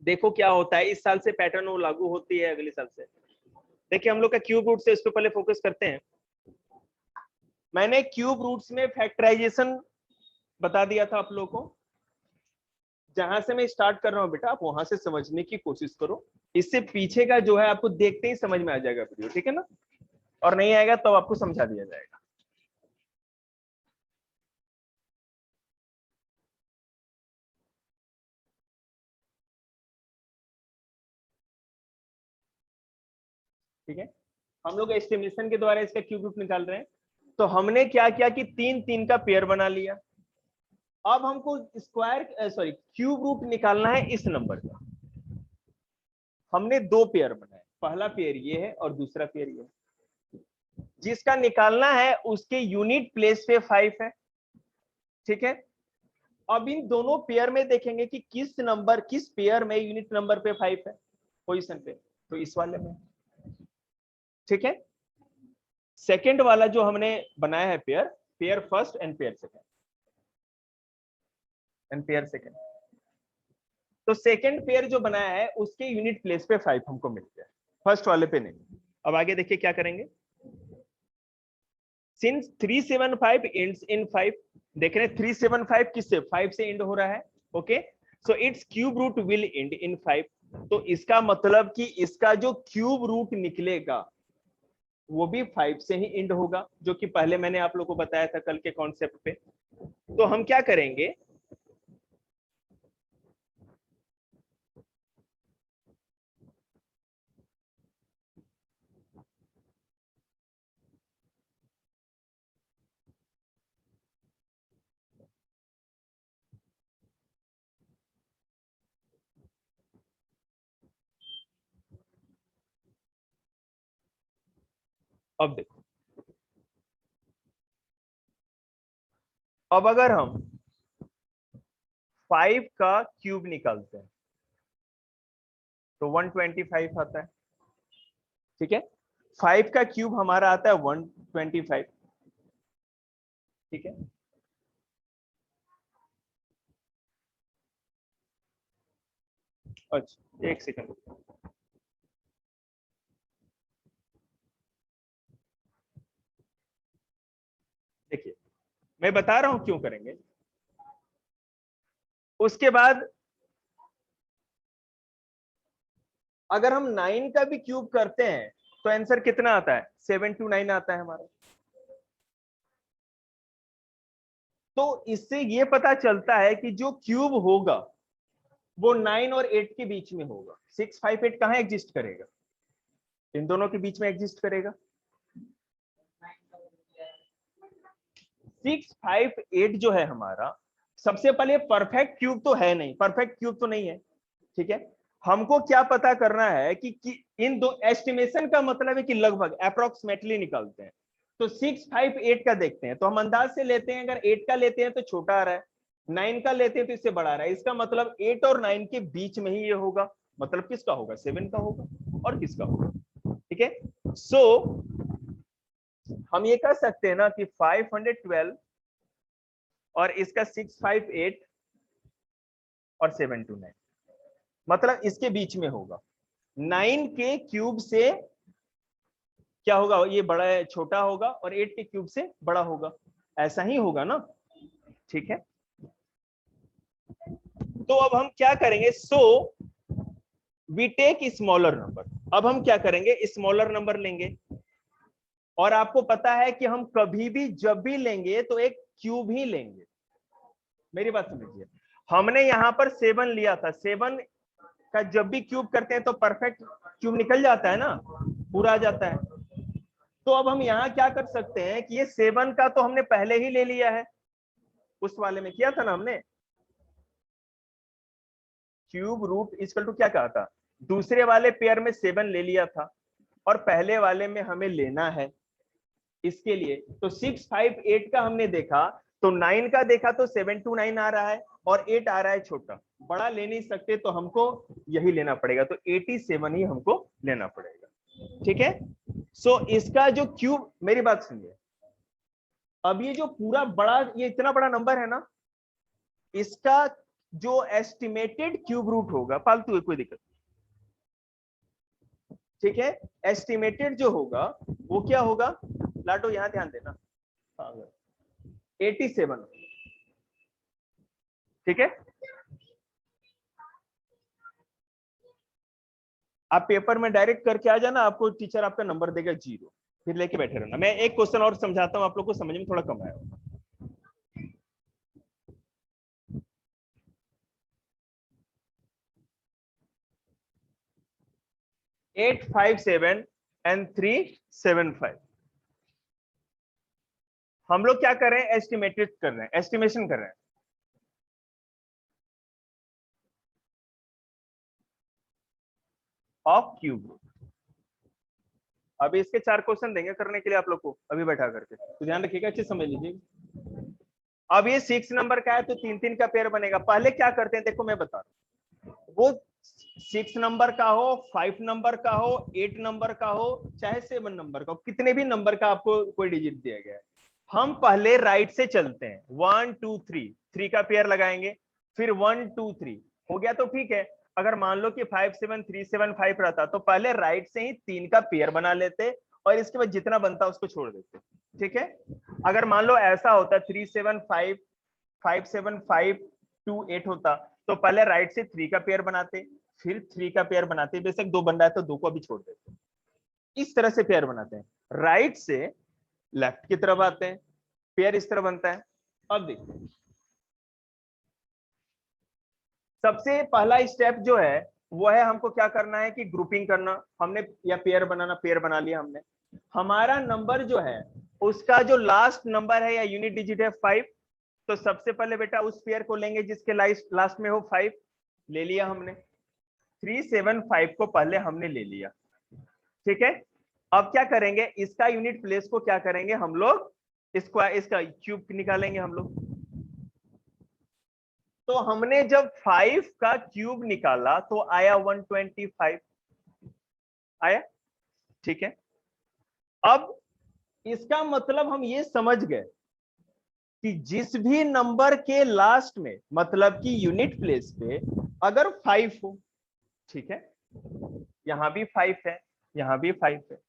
देखो क्या होता है, इस साल से पैटर्न वो लागू होती है अगले साल से। देखिए हम लोग का क्यूब रूट से इस पे पहले फोकस करते हैं। मैंने क्यूब रूट्स में फैक्टराइजेशन बता दिया था आप लोगों को। जहां से मैं स्टार्ट कर रहा हूं बेटा, आप वहां से समझने की कोशिश करो। इससे पीछे का जो है आपको देखते ही समझ में आ जाएगा वीडियो, ठीक है ना। और नहीं आएगा तो आपको समझा दिया जाएगा। ठीक है, हम लोग एस्टिमेशन के द्वारा इसका क्यूब रूट निकाल रहे हैं। तो हमने क्या किया कि 3-3 का पेयर बना लिया। अब हमको क्यूब रूट निकालना है इस नंबर का। हमने 2 पेयर बनाए, पहला पेयर ये है और दूसरा पेयर ये है। जिसका निकालना है उसके यूनिट प्लेस पे 5 है, ठीक है। अब इन दोनों पेयर में देखेंगे कि किस पेयर में यूनिट नंबर पे 5 है पोजीशन पे, तो इस वाले में, ठीक है। सेकंड वाला जो हमने बनाया है pair first and pair second. तो सेकंड पेयर जो बनाया है उसके यूनिट प्लेस पे 5 हमको मिल गया, फर्स्ट वाले पे नहीं। अब आगे देखिए क्या करेंगे। सिंस 375 एंड्स इन 5, देख रहे हैं 375 किससे 5 से एंड हो रहा है, okay. So it's cube root will end in 5। तो इसका मतलब कि इसका जो क्यूब रूट निकलेगा वो भी 5 से ही एंड होगा, जो कि पहले मैंने आप लोगों को बताया था कल के कॉन्सेप्ट पे। तो हम क्या करेंगे, अब देखो, अब अगर हम 5 का क्यूब निकालते हैं तो 125 आता है, ठीक है। 5 का क्यूब हमारा आता है 125, ठीक है। अच्छा एक सेकंड, देखिए मैं बता रहा हूं क्यों करेंगे। उसके बाद अगर हम 9 का भी क्यूब करते हैं तो आंसर कितना आता है, 729 आता है हमारा। तो इससे ये पता चलता है कि जो क्यूब होगा वो 9 और 8 के बीच में होगा। 658 कहां एग्जिस्ट करेगा, इन दोनों के बीच में एग्जिस्ट करेगा। 658 जो है हमारा, सबसे पहले परफेक्ट क्यूब तो है नहीं, परफेक्ट क्यूब तो नहीं है, ठीक है। हमको क्या पता करना है कि इन दो, एस्टिमेशन का मतलब है कि लगभग अप्रोक्सीमेटली निकालते हैं। तो 658 का देखते हैं तो हम अंदाज से लेते हैं, अगर 8 का लेते हैं तो छोटा आ रहा है, 9 का लेते हैं तो इससे बड़ा आ रहा है। इसका मतलब 8 और 9 के बीच में ही ये होगा। मतलब किसका होगा, 7 का होगा। और किसका होगा, ठीक है। सो हम ये कह सकते हैं ना कि 512 और इसका 658 और 729, मतलब इसके बीच में होगा। 9 के क्यूब से क्या होगा, ये बड़ा है, छोटा होगा, और 8 के क्यूब से बड़ा होगा। ऐसा ही होगा ना, ठीक है। तो अब हम क्या करेंगे, so we take smaller number. अब हम क्या करेंगे, स्मॉलर नंबर लेंगे। और आपको पता है कि हम कभी भी जब भी लेंगे तो एक क्यूब ही लेंगे। मेरी बात समझिए, हमने यहां पर 7 लिया था, 7 का जब भी क्यूब करते हैं तो परफेक्ट क्यूब निकल जाता है ना, पूरा आ जाता है। तो अब हम यहाँ क्या कर सकते हैं कि ये 7 का तो हमने पहले ही ले लिया है, उस वाले में किया था ना हमने, क्यूब रूट इक्वल टू क्या कहा था, दूसरे वाले पेयर में 7 ले लिया था और पहले वाले में हमें लेना है इसके लिए। तो 658 का हमने देखा, तो 9 का देखा तो 729 आ रहा है और 8 आ रहा है छोटा, बड़ा ले नहीं सकते तो हमको यही लेना पड़ेगा। तो 87 ही हमको लेना पड़ेगा, ठीक है। सो इसका जो क्यूब, मेरी बात सुनिए, अब ये जो पूरा बड़ा, ये इतना बड़ा नंबर है ना, इसका जो एस्टिमेटेड क्यूब रूट होगा, फालतू है कोई दिक्कत, ठीक है, एस्टिमेटेड जो होगा वो क्या होगा, लाटो यहां ध्यान देना, 87, ठीक है। आप पेपर में डायरेक्ट करके आ जाना, आपको टीचर आपका नंबर देगा 0, फिर लेके बैठे रहना। मैं एक क्वेश्चन और समझाता हूं, आप लोग को समझ में थोड़ा कम आया होगा। 857 and 375, हम लोग क्या कर रहे हैं, एस्टिमेटेड कर रहे हैं, एस्टिमेशन कर रहे हैं। ऑफ क्यूब रूट, अभी इसके 4 क्वेश्चन देंगे करने के लिए आप लोग को, अभी बैठा करके, तो ध्यान रखिएगा, अच्छे समझ लीजिए। अब ये 6 नंबर का है तो 3-3 का पेयर बनेगा। पहले क्या करते हैं, देखो मैं बता रहा हूं, वो 6 नंबर का हो, 5 नंबर का हो, 8 नंबर का हो, चाहे 7 नंबर का हो, कितने भी नंबर का आपको कोई डिजिट दिया गया है, हम पहले राइट से चलते हैं। 1 2 3, 3 का पेयर लगाएंगे, फिर 1 2 3 हो गया तो ठीक है। अगर मान लो कि 5 7 3 7 5 रहता तो पहले राइट से ही 3 का पेयर बना लेते और इसके बाद जितना बनता उसको छोड़ देते, ठीक है। अगर मान लो ऐसा होता 3 7 5 5 7 5 2 8 होता तो पहले राइट से 3 का पेयर बनाते, फिर 3 का पेयर बनाते, बेशक 2 बन रहा है तो 2 को भी छोड़ देते। इस तरह से पेयर बनाते हैं, राइट से लेफ्ट की तरफ आते हैं, पेयर इस तरह बनता है। अब देखिए, सबसे पहला स्टेप जो है वो है हमको क्या करना है कि ग्रुपिंग करना, हमने या पेयर बनाना, पेयर बना लिया हमने। हमारा नंबर जो है उसका जो लास्ट नंबर है या यूनिट डिजिट है 5, तो सबसे पहले बेटा उस पेयर को लेंगे जिसके लास्ट में हो 5, ले लिया हमने। 375 को पहले हमने ले लिया, ठीक है। अब क्या करेंगे, इसका यूनिट प्लेस को क्या करेंगे हम लोग, इसका क्यूब निकालेंगे हम लोग। तो हमने जब 5 का क्यूब निकाला तो आया 125 आया, ठीक है। अब इसका मतलब हम ये समझ गए कि जिस भी नंबर के लास्ट में, मतलब कि यूनिट प्लेस पे अगर 5 हो, ठीक है, यहां भी 5 है, यहां भी 5 है,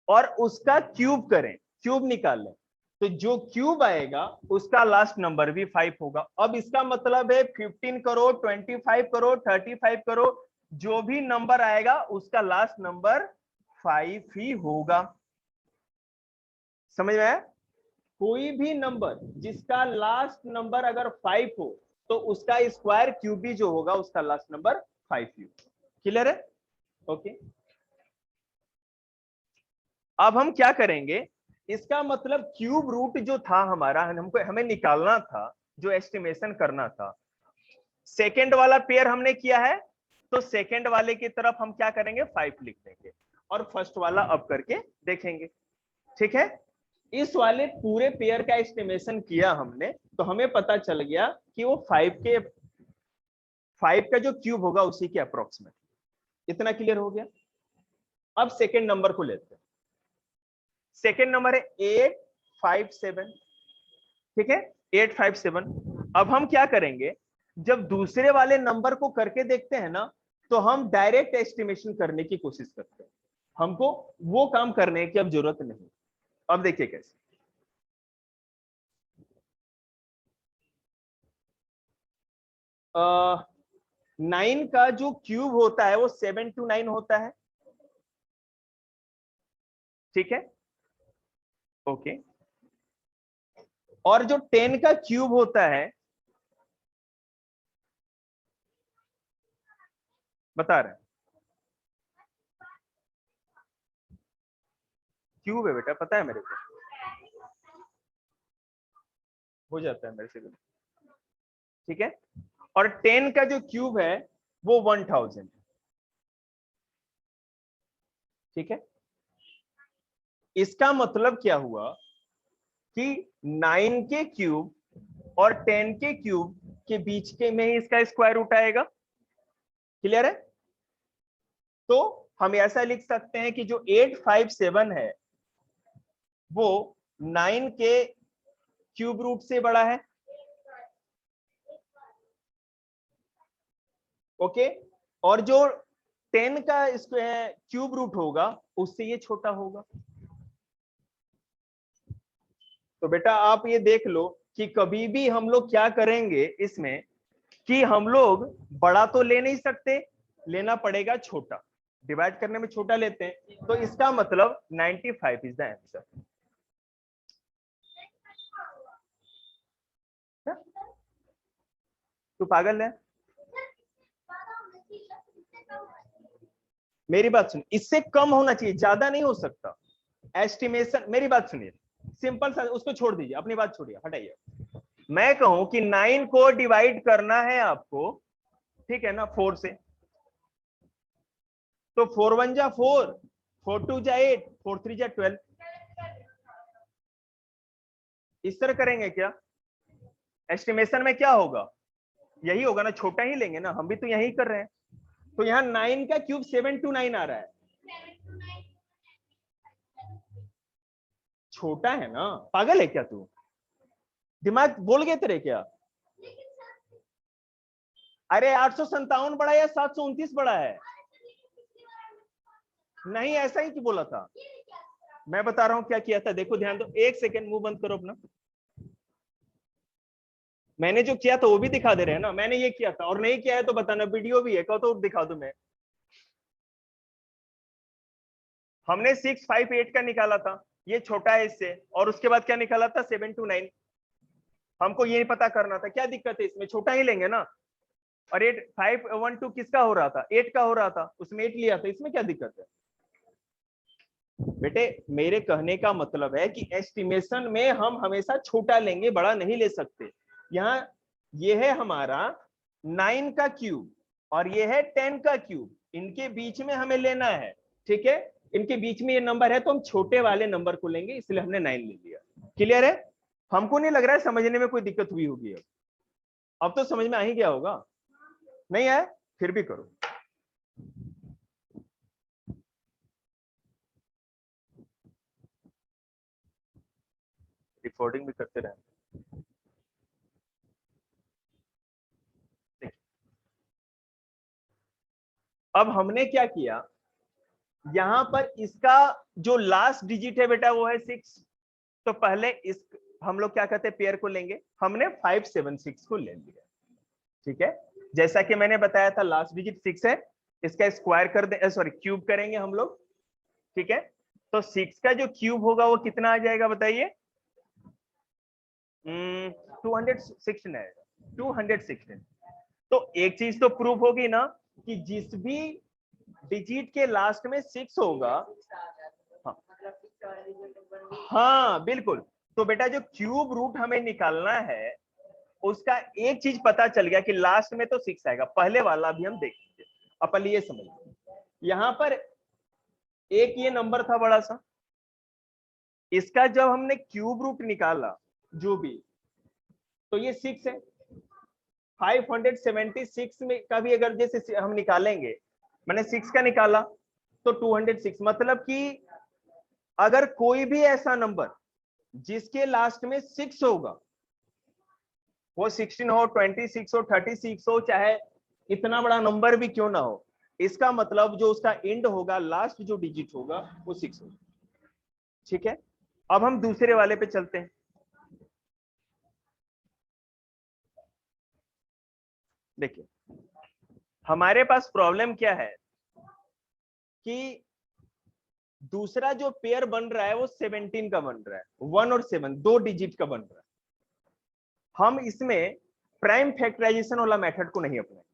और उसका क्यूब करें, क्यूब निकालें, तो जो क्यूब आएगा उसका लास्ट नंबर भी 5 होगा। अब इसका मतलब है 15 करो, 25 करो, 35 करो, जो भी नंबर आएगा उसका लास्ट नंबर 5 ही होगा। समझ में आया? कोई भी नंबर जिसका लास्ट नंबर अगर 5 हो तो उसका स्क्वायर क्यूब भी जो होगा उसका लास्ट नंबर 5 ही होगा। क्लियर है? ओके। अब हम क्या करेंगे, इसका मतलब क्यूब रूट जो था हमारा, हमको हमें निकालना था, जो एस्टिमेशन करना था, सेकेंड वाला पेयर हमने किया है, तो सेकेंड वाले की तरफ हम क्या करेंगे, 5 लिख देंगे और फर्स्ट वाला अब करके देखेंगे, ठीक है। इस वाले पूरे पेयर का एस्टिमेशन किया हमने, तो हमें पता चल गया कि वो 5 का जो क्यूब होगा उसी के अप्रोक्सीमेट। इतना क्लियर हो गया। अब सेकेंड नंबर को लेते हैं। सेकेंड नंबर है 857, ठीक है, 857। अब हम क्या करेंगे, जब दूसरे वाले नंबर को करके देखते हैं ना, तो हम डायरेक्ट एस्टिमेशन करने की कोशिश करते हैं, हमको वो काम करने की अब जरूरत नहीं। अब देखिए कैसे, 9 का जो क्यूब होता है वो 7 to 9 होता है, ठीक है, ओके। और जो 10 का क्यूब होता है, बता रहे हैं, क्यूब है बेटा, पता है मेरे को, हो जाता है मेरे से, ठीक है। और 10 का जो क्यूब है वो 1000, ठीक है। इसका मतलब क्या हुआ कि 9 के क्यूब और 10 के क्यूब के बीच के में ही इसका स्क्वायर रूट आएगा। क्लियर है? तो हम ऐसा लिख सकते हैं कि जो 857 है वो 9 के क्यूब रूट से बड़ा है, ओके, और जो 10 का क्यूब रूट होगा उससे ये छोटा होगा। तो बेटा आप ये देख लो कि कभी भी हम लोग क्या करेंगे इसमें कि हम लोग बड़ा तो ले नहीं सकते, लेना पड़ेगा छोटा, डिवाइड करने में छोटा लेते हैं, तो इसका मतलब 95 इज द आंसर। तू पागल है? मेरी बात सुन, इससे कम होना चाहिए, ज्यादा नहीं हो सकता एस्टिमेशन। मेरी बात सुनिए, सिंपल सा, उसको छोड़ दीजिए, अपनी बात छोड़िए, हटाइए। मैं कहूं कि 9 को डिवाइड करना है आपको, ठीक है ना, 4 से, तो 4 1 जा 4, 4 2 जा 8, 4 3 जा 12। इस तरह करेंगे क्या? एस्टिमेशन में क्या होगा, यही होगा ना, छोटा ही लेंगे ना, हम भी तो यही कर रहे हैं। तो यहाँ 9 का क्यूब 729 आ रहा है, छोटा है ना, पागल है क्या तू? दिमाग बोल गए तेरे क्या? अरे 857 बड़ा है या 729 बड़ा है? नहीं, ऐसा ही क्यों बोला था? मैं बता रहा हूं क्या किया था, देखो ध्यान दो, एक सेकेंड मुंह बंद करो अपना। मैंने जो किया था वो भी दिखा दे रहे हैं ना, मैंने ये किया था, और नहीं किया है तो बताना, वीडियो भी है, कहो तो दिखा दो। मैं हमने 658 का निकाला था, ये छोटा है इससे, और उसके बाद क्या निकाला था, 729। हमको ये पता करना था, क्या दिक्कत है इसमें, छोटा ही लेंगे ना। और 8512 किसका हो रहा था, 8 का हो रहा था, उसमें 8 लिया था, इसमें क्या दिक्कत है? बेटे मेरे कहने का मतलब है कि एस्टिमेशन में हम हमेशा छोटा लेंगे, बड़ा नहीं ले सकते। यहाँ ये है हमारा 9 का क्यूब और ये है 10 का क्यूब, इनके बीच में हमें लेना है, ठीक है, इनके बीच में ये नंबर है, तो हम छोटे वाले नंबर को लेंगे, इसलिए हमने 9 ले लिया। क्लियर है? हमको नहीं लग रहा है समझने में कोई दिक्कत हुई होगी। अब तो समझ में आ ही गया होगा, नहीं है? फिर भी करो। रिकॉर्डिंग भी करते रहे। अब हमने क्या किया, यहां पर इसका जो लास्ट डिजिट है बेटा वो है 6, तो पहले इस हम लोग क्या कहते हैं, पेयर को लेंगे, हमने 576 को ले लिया, ठीक है। जैसा कि मैंने बताया था लास्ट डिजिट 6 है, इसका स्क्वायर कर दे, सॉरी क्यूब करेंगे हम लोग, ठीक है। तो 6 का जो क्यूब होगा वो कितना आ जाएगा बताइए? 216 आएगा, 216। तो एक चीज तो प्रूव होगी ना कि जिस भी डिजिट के लास्ट में 6 होगा, हाँ, हाँ बिल्कुल। तो बेटा जो क्यूब रूट हमें निकालना है उसका एक चीज पता चल गया कि लास्ट में तो 6 आएगा, पहले वाला भी हम देखेंगे। अपन ये समझ, यहां पर एक ये नंबर था बड़ा सा, इसका जब हमने क्यूब रूट निकाला जो भी, तो ये 6 है। 576 में का भी अगर जैसे हम निकालेंगे, मैंने 6 का निकाला तो 206, मतलब कि अगर कोई भी ऐसा नंबर जिसके लास्ट में 6 होगा, वो 16 हो, 26 हो, 36 हो, चाहे इतना बड़ा नंबर भी क्यों ना हो, इसका मतलब जो उसका एंड होगा, लास्ट जो डिजिट होगा वो 6 होगा, ठीक है। अब हम दूसरे वाले पे चलते हैं। देखिए हमारे पास प्रॉब्लम क्या है कि दूसरा जो पेयर बन रहा है वो 17 का बन रहा है, 1 और 7 दो डिजिट का बन रहा है। हम इसमें प्राइम फैक्टराइजेशन वाला मेथड को नहीं अपनाएंगे।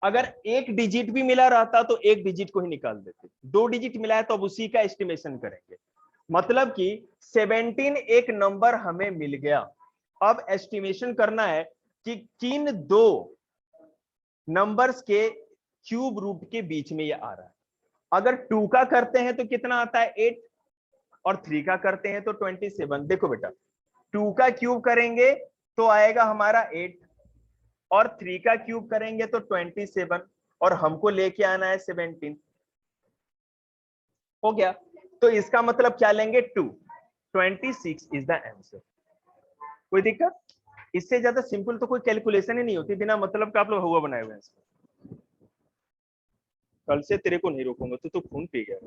अगर एक डिजिट भी मिला रहता तो एक डिजिट को ही निकाल देते, दो डिजिट मिला है तो अब उसी का एस्टिमेशन करेंगे। मतलब कि 17 एक नंबर हमें मिल गया, अब एस्टिमेशन करना है कि किन दो नंबर्स के क्यूब रूट के बीच में ये आ रहा है। अगर 2 का करते हैं तो कितना आता है 8, और 3 का करते हैं तो 27। देखो बेटा 2 का क्यूब करेंगे तो आएगा हमारा 8, और 3 का क्यूब करेंगे तो 27, और हमको लेके आना है 17, हो गया। तो इसका मतलब क्या लेंगे 2, 26 इज द आंसर। कोई दिक्कत? इससे ज्यादा सिंपल तो कोई कैलकुलेशन ही नहीं होती, बिना मतलब का आप लोग हुआ बनाए हुए हैं। कल से तेरे को नहीं रोकूंगा, तू तो खून पी गया।